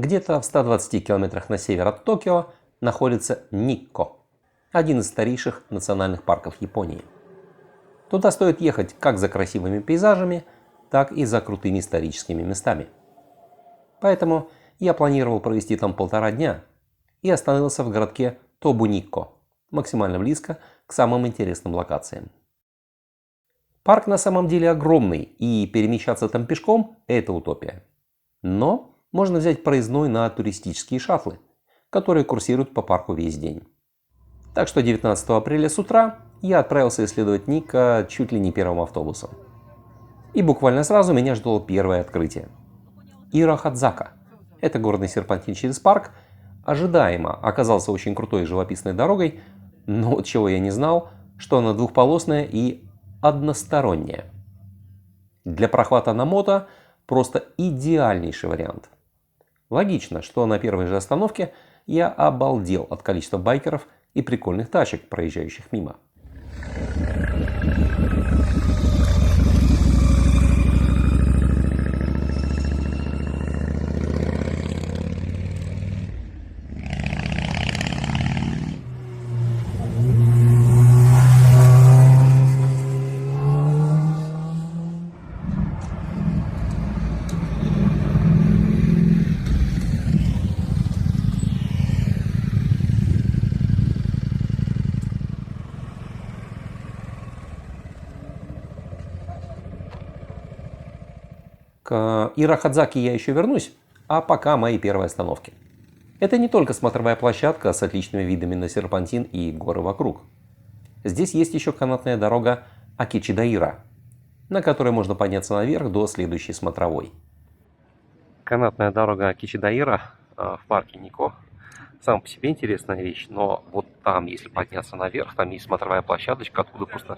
Где-то в 120 километрах на север от Токио находится Никко, один из старейших национальных парков Японии. Туда стоит ехать как за красивыми пейзажами, так и за крутыми историческими местами. Поэтому я планировал провести там 1,5 дня и остановился в городке Тобу-Никко, максимально близко к самым интересным локациям. Парк на самом деле огромный, и перемещаться там пешком – это утопия. Но можно взять проездной на туристические шаттлы, которые курсируют по парку весь день. Так что 19 апреля с утра я отправился исследовать Никко чуть ли не первым автобусом. И буквально сразу меня ждало первое открытие. Ирахадзака – это горный серпантин через парк, ожидаемо оказался очень крутой и живописной дорогой, но вот чего я не знал, что она двухполосная и односторонняя. Для прохвата на мото просто идеальнейший вариант. Логично, что на первой же остановке я обалдел от количества байкеров и прикольных тачек, проезжающих мимо. К Ирахадзаке я еще вернусь, а пока мои первые остановки. Это не только смотровая площадка с отличными видами на серпантин и горы вокруг. Здесь есть еще канатная дорога Акичидаира, на которой можно подняться наверх до следующей смотровой. Канатная дорога Акичидаира в парке Никко сам по себе интересная вещь, но вот там, если подняться наверх, там есть смотровая площадочка, откуда просто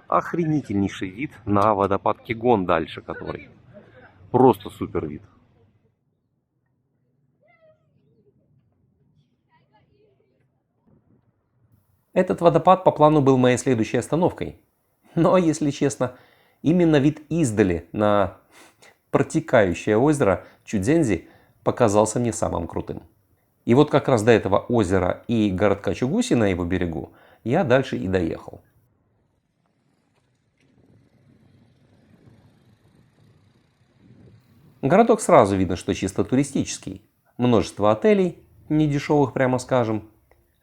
охренительнейший вид на водопад Кегон дальше, который просто супер вид. Этот водопад по плану был моей следующей остановкой. Но, если честно, именно вид издали на протекающее озеро Чудзензи показался мне самым крутым. И вот как раз до этого озера и городка Чугуси на его берегу я дальше и доехал. Городок сразу видно, что чисто туристический. Множество отелей, недешевых прямо скажем,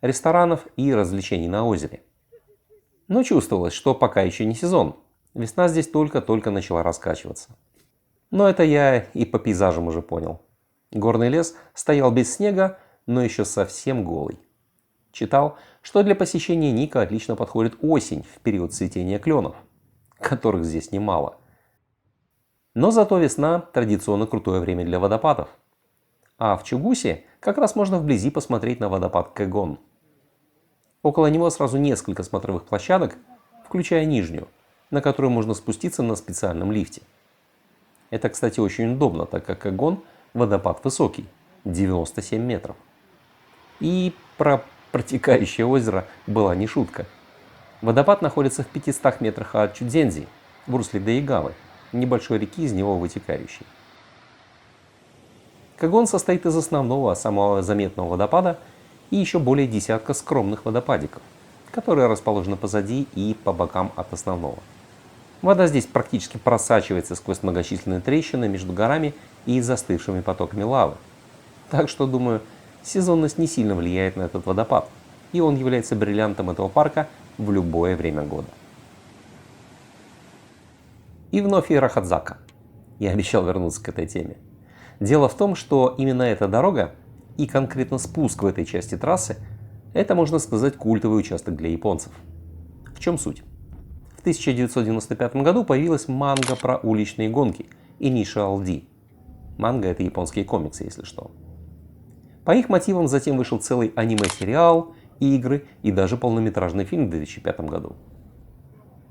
ресторанов и развлечений на озере. Но чувствовалось, что пока еще не сезон. Весна здесь только-только начала раскачиваться. Но это я и по пейзажам уже понял. Горный лес стоял без снега, но еще совсем голый. Читал, что для посещения Никко отлично подходит осень в период цветения кленов, которых здесь немало. Но зато весна – традиционно крутое время для водопадов. А в Чугуси как раз можно вблизи посмотреть на водопад Кэгон. Около него сразу несколько смотровых площадок, включая нижнюю, на которую можно спуститься на специальном лифте. Это, кстати, очень удобно, так как Кэгон – водопад высокий – 97 метров. И про протекающее озеро была не шутка. Водопад находится в 500 метрах от Чудзензи, в русле Дайгавы, небольшой реки, из него вытекающей. Кэгон состоит из основного, самого заметного водопада и еще более десятка скромных водопадиков, которые расположены позади и по бокам от основного. Вода здесь практически просачивается сквозь многочисленные трещины между горами и застывшими потоками лавы. Так что, думаю, сезонность не сильно влияет на этот водопад, и он является бриллиантом этого парка в любое время года. И вновь Ирахадзака. Я обещал вернуться к этой теме. Дело в том, что именно эта дорога и конкретно спуск в этой части трассы – это, можно сказать, культовый участок для японцев. В чем суть? В 1995 году появилась манга про уличные гонки Initial D. Манга – это японские комиксы, если что. По их мотивам затем вышел целый аниме-сериал, игры и даже полнометражный фильм в 2005 году.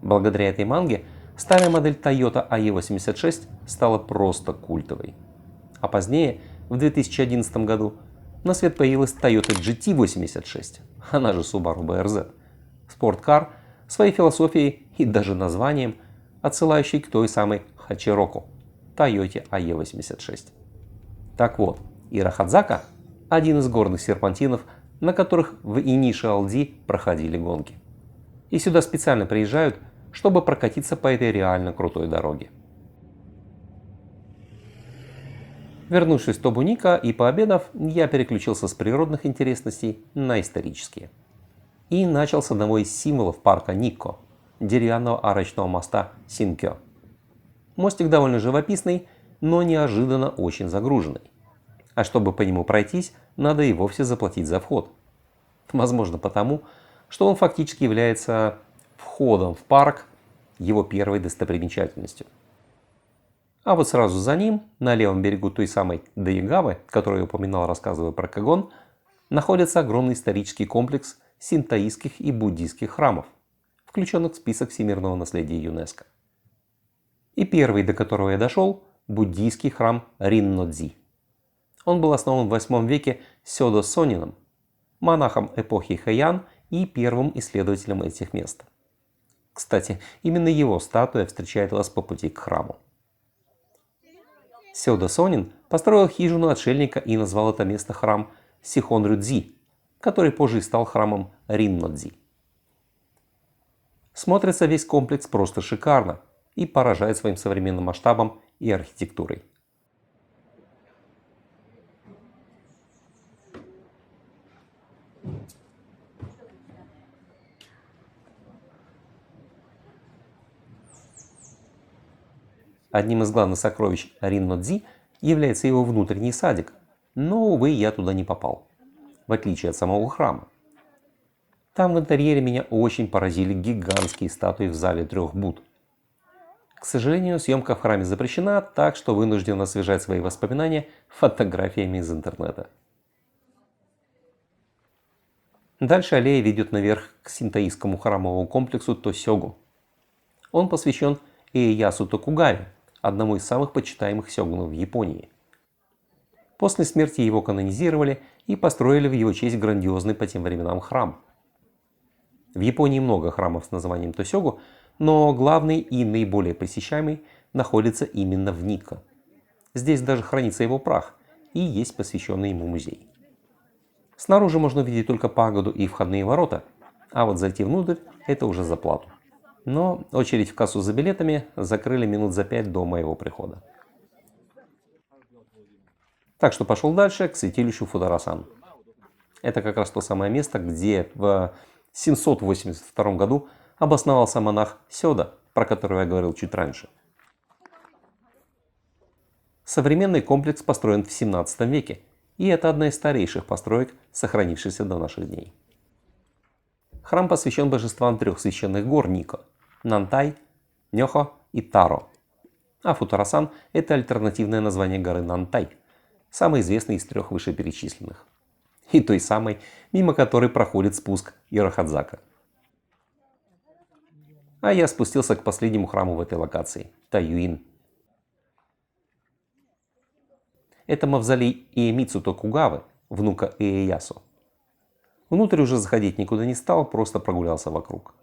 Благодаря этой манге старая модель Toyota AE86 стала просто культовой. А позднее, в 2011 году, на свет появилась Toyota GT86, она же Subaru BRZ. Спорткар, своей философией и даже названием, отсылающий к той самой Хачироку, Toyota AE86. Так вот, Ирахадзака – один из горных серпантинов, на которых в Инишиал Ди проходили гонки. И сюда специально приезжают, чтобы прокатиться по этой реально крутой дороге. Вернувшись в Тобуника и пообедав, я переключился с природных интересностей на исторические. И начал с одного из символов парка Никко – деревянного арочного моста Синкё. Мостик довольно живописный, но неожиданно очень загруженный. А чтобы по нему пройтись, надо и вовсе заплатить за вход. Возможно потому, что он фактически является входом в парк, его первой достопримечательностью. А вот сразу за ним, на левом берегу той самой Дайгавы, которую я упоминал, рассказывая про Кагон, находится огромный исторический комплекс синтоистских и буддийских храмов, включенных в список всемирного наследия ЮНЕСКО. И первый, до которого я дошел, буддийский храм Риннодзи. Он был основан в 8 веке Сёдо Сонином, монахом эпохи Хэйан и первым исследователем этих мест. Кстати, именно его статуя встречает вас по пути к храму. Сёдо Сонин построил хижину отшельника и назвал это место храм Сихонрюдзи, который позже и стал храмом Риннодзи. Смотрится весь комплекс просто шикарно и поражает своим современным масштабом и архитектурой. Одним из главных сокровищ Риннодзи является его внутренний садик, но, увы, я туда не попал, в отличие от самого храма. Там в интерьере меня очень поразили гигантские статуи в зале 3 Будд. К сожалению, съемка в храме запрещена, так что вынужден освежать свои воспоминания фотографиями из интернета. Дальше аллея ведет наверх к синтоистскому храмовому комплексу Тосёгу. Он посвящен Иэясу Токугаве, одному из самых почитаемых сёгунов в Японии. После смерти его канонизировали и построили в его честь грандиозный по тем временам храм. В Японии много храмов с названием Тосёгу, но главный и наиболее посещаемый находится именно в Никко. Здесь даже хранится его прах и есть посвященный ему музей. Снаружи можно увидеть только пагоду и входные ворота, а вот зайти внутрь – это уже за плату. Но очередь в кассу за билетами закрыли минут за 5 до моего прихода. Так что пошел дальше к святилищу Фудорасан. Это как раз то самое место, где в 782 году обосновался монах Сёда, про которого я говорил чуть раньше. Современный комплекс построен в 17 веке, и это одна из старейших построек, сохранившихся до наших дней. Храм посвящен божествам 3 священных гор Никко – Нантай, Нёхо и Таро. А Фудорасан – это альтернативное название горы Нантай, самой известной из 3 вышеперечисленных. И той самой, мимо которой проходит спуск Ирахадзака. А я спустился к последнему храму в этой локации – Таюин. Это мавзолей Иэмицу Токугавы, внука Иэясу. Внутрь уже заходить никуда не стал, просто прогулялся вокруг.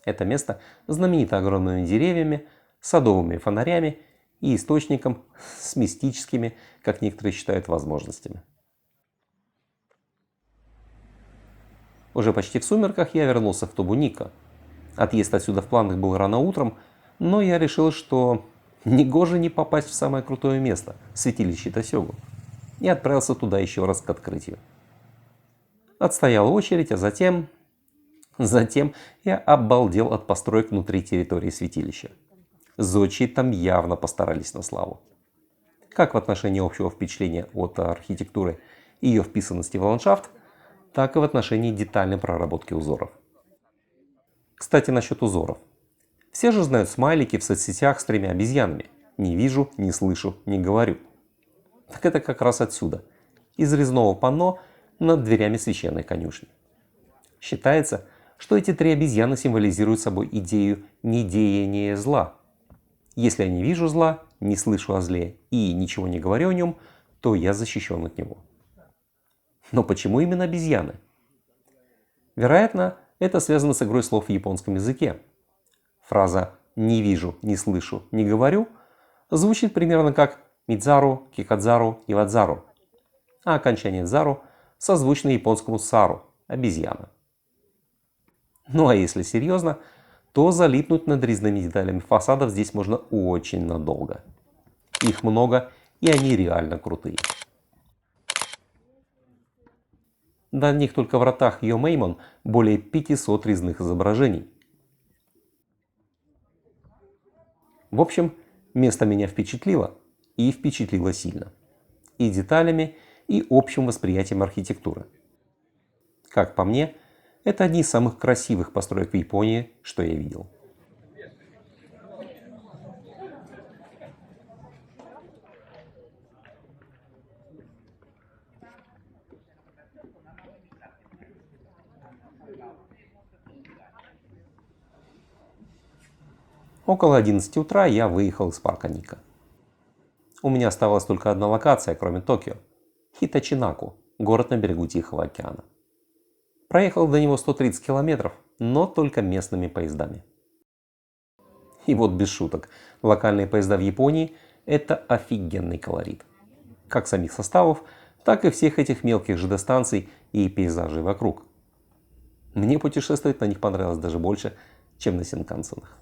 Это место знаменито огромными деревьями, садовыми фонарями и источником с мистическими, как некоторые считают, возможностями. Уже почти в сумерках я вернулся в Тобуника. Отъезд отсюда в планах был рано утром, но я решил, что негоже не попасть в самое крутое место – святилище Тосёгу, и отправился туда еще раз к открытию. Отстоял очередь, а затем я обалдел от построек внутри территории святилища. Зодчие там явно постарались на славу. Как в отношении общего впечатления от архитектуры и ее вписанности в ландшафт, так и в отношении детальной проработки узоров. Кстати, насчет узоров. Все же знают смайлики в соцсетях с 3 обезьянами. Не вижу, не слышу, не говорю. Так это как раз отсюда, из резного панно над дверями священной конюшни. Считается, что эти 3 обезьяны символизируют собой идею недеяния зла. Если я не вижу зла, не слышу о зле и ничего не говорю о нем, то я защищен от него. Но почему именно обезьяны? Вероятно, это связано с игрой слов в японском языке. Фраза «не вижу, не слышу, не говорю» звучит примерно как «мидзару», «кикадзару» и «вадзару». а окончание «зару» созвучно японскому «сару» – обезьяна. Ну а если серьезно, то залипнуть над резными деталями фасадов здесь можно очень надолго. Их много, и они реально крутые. На одних только вратах Йомеймон более 500 резных изображений. В общем, место меня впечатлило, и впечатлило сильно. И деталями, и общим восприятием архитектуры. Как по мне, это одни из самых красивых построек в Японии, что я видел. Около 11 утра я выехал из парка Ника. У меня оставалась только одна локация, кроме Токио – Хитачинаку, город на берегу Тихого океана. Проехал до него 130 километров, но только местными поездами. И вот без шуток, локальные поезда в Японии – это офигенный колорит. Как самих составов, так и всех этих мелких ЖД-станций и пейзажей вокруг. Мне путешествовать на них понравилось даже больше, чем на синкансенах.